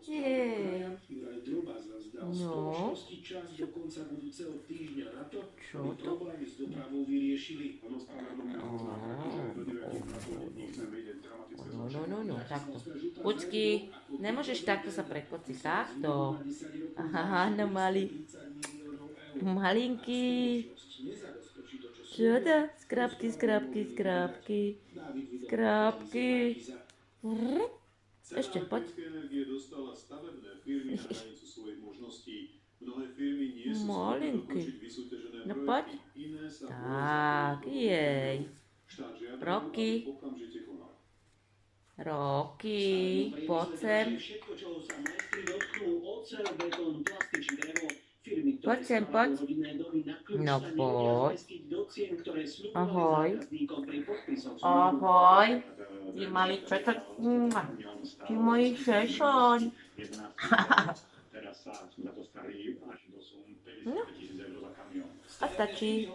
Jej. No, čo to? No, takto. Pučky, nemôžeš takto sa prekociť, takto. Aha, no malinký. Čo to? Skrapky. Ešte, poď. Malinký. No poď. Tak, jej. Roky, poď sem. Poď sem. No poď. Ahoj. Ty malý čeček. Ty môj šešoň. No. A stačí.